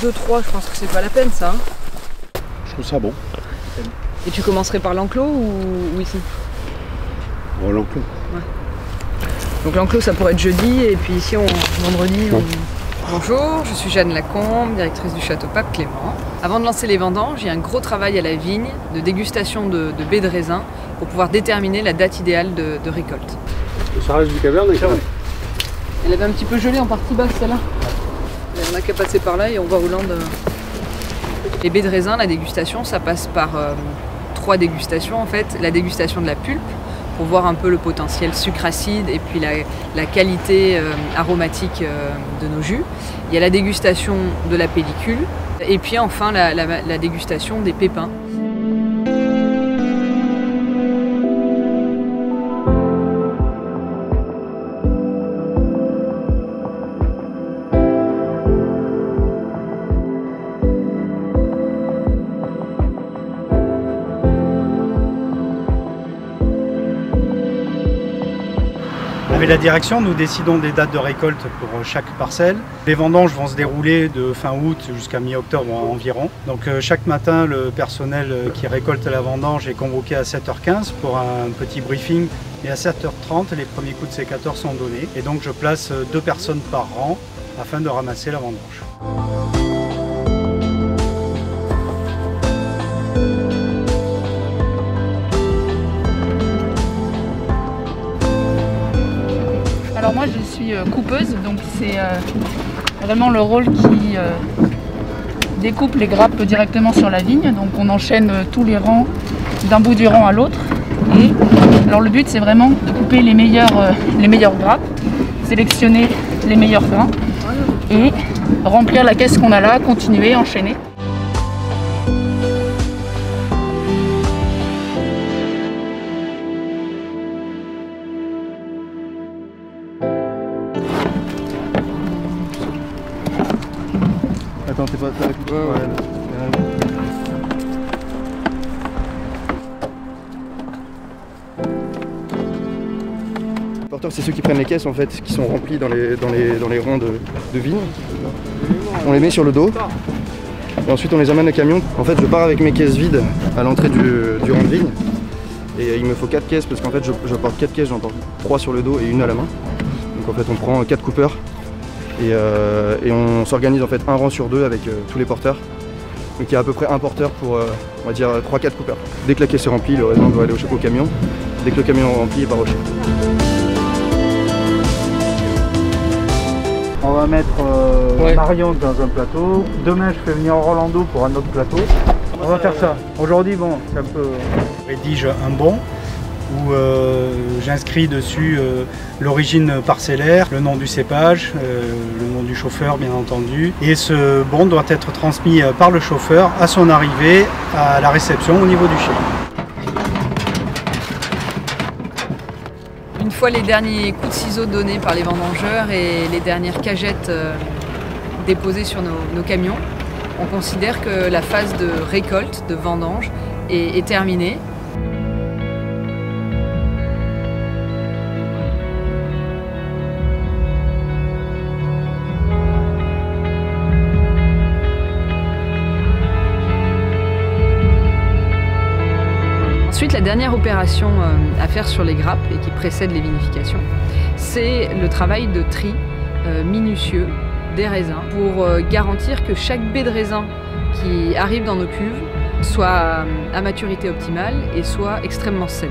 2-3, je pense que c'est pas la peine ça. Hein. Je trouve ça bon. Et tu commencerais par l'enclos ou ici? Bon, l'enclos. Ouais. Donc l'enclos ça pourrait être jeudi et puis ici vendredi. Bonjour, je suis Jeanne Lacombe, directrice du château Pape Clément. Avant de lancer les vendanges, il y a un gros travail à la vigne de dégustation de baies de raisin pour pouvoir déterminer la date idéale de récolte. Ça reste du caverne et carré. Elle avait un petit peu gelé en partie basse celle-là. On n'a qu'à passer par là et on voit Hollande. Les baies de raisin, la dégustation, ça passe par 3 dégustations en fait. La dégustation de la pulpe, pour voir un peu le potentiel sucre-acide et puis la qualité aromatique de nos jus. Il y a la dégustation de la pellicule et puis enfin la dégustation des pépins. Avec la direction, nous décidons des dates de récolte pour chaque parcelle. Les vendanges vont se dérouler de fin août jusqu'à mi-octobre environ. Donc chaque matin, le personnel qui récolte la vendange est convoqué à 7h15 pour un petit briefing. Et à 7h30, les premiers coups de sécateur sont donnés. Et donc je place 2 personnes par rang afin de ramasser la vendange. Alors moi je suis coupeuse, donc c'est vraiment le rôle qui découpe les grappes directement sur la vigne. Donc on enchaîne tous les rangs d'un bout du rang à l'autre. Et alors le but c'est vraiment de couper les meilleures grappes, sélectionner les meilleurs grains et remplir la caisse qu'on a là, continuer, enchaîner. Attends, t'es pas à la coupe. Les porteurs, c'est ceux qui prennent les caisses en fait, qui sont remplis dans les rangs de vigne. On les met sur le dos et ensuite on les amène au camion. En fait, je pars avec mes caisses vides à l'entrée du rang de vigne et il me faut 4 caisses parce qu'en fait je porte 4 caisses, j'en porte 3 sur le dos et 1 à la main. Donc en fait on prend 4 coupeurs. Et on s'organise en fait un rang sur 2 avec tous les porteurs. Donc il y a à peu près un porteur pour on va dire 3-4 coupeurs. Dès que la caisse est remplie, le raisin doit aller au camion. Dès que le camion est rempli, il part au chai. On va mettre Marion dans un plateau. Demain je fais venir Rolando pour un autre plateau. On va faire ça. Aujourd'hui bon, c'est un peu... Je rédige un bon où j'inscris dessus l'origine parcellaire, le nom du cépage, le nom du chauffeur bien entendu. Et ce bon doit être transmis par le chauffeur à son arrivée à la réception au niveau du chai. Une fois les derniers coups de ciseaux donnés par les vendangeurs et les dernières cagettes déposées sur nos camions, on considère que la phase de récolte, de vendange est terminée. Ensuite, la dernière opération à faire sur les grappes et qui précède les vinifications, c'est le travail de tri minutieux des raisins pour garantir que chaque baie de raisin qui arrive dans nos cuves soit à maturité optimale et soit extrêmement saine.